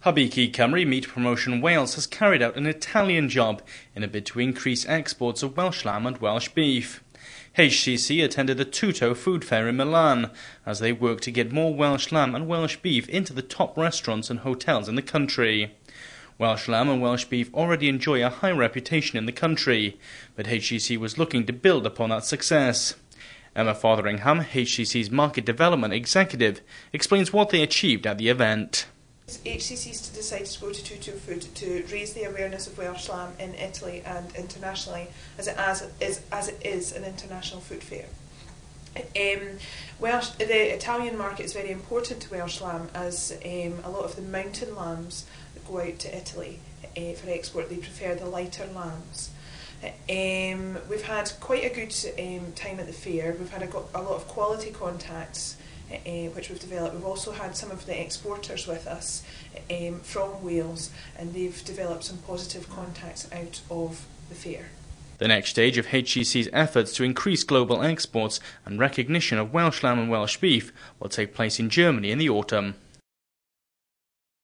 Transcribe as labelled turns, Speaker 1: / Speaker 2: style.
Speaker 1: Hybu Cig Cymru Meat Promotion Wales has carried out an Italian job in a bid to increase exports of Welsh lamb and Welsh beef. HCC attended the Tutto food fair in Milan as they work to get more Welsh lamb and Welsh beef into the top restaurants and hotels in the country. Welsh lamb and Welsh beef already enjoy a high reputation in the country, but HCC was looking to build upon that success. Emma Fotheringham, HCC's Market Development Executive, explains what they achieved at the event.
Speaker 2: HCC's decided to go to Tutto Food to raise the awareness of Welsh lamb in Italy and internationally, as it is an international food fair. The Italian market is very important to Welsh lamb, as a lot of the mountain lambs that go out to Italy for export, they prefer the lighter lambs. We've had quite a good time at the fair. We've had a lot of quality contacts which we've developed. We've also had some of the exporters with us from Wales, and they've developed some positive contacts out of the fair.
Speaker 1: The next stage of HCC's efforts to increase global exports and recognition of Welsh lamb and Welsh beef will take place in Germany in the autumn.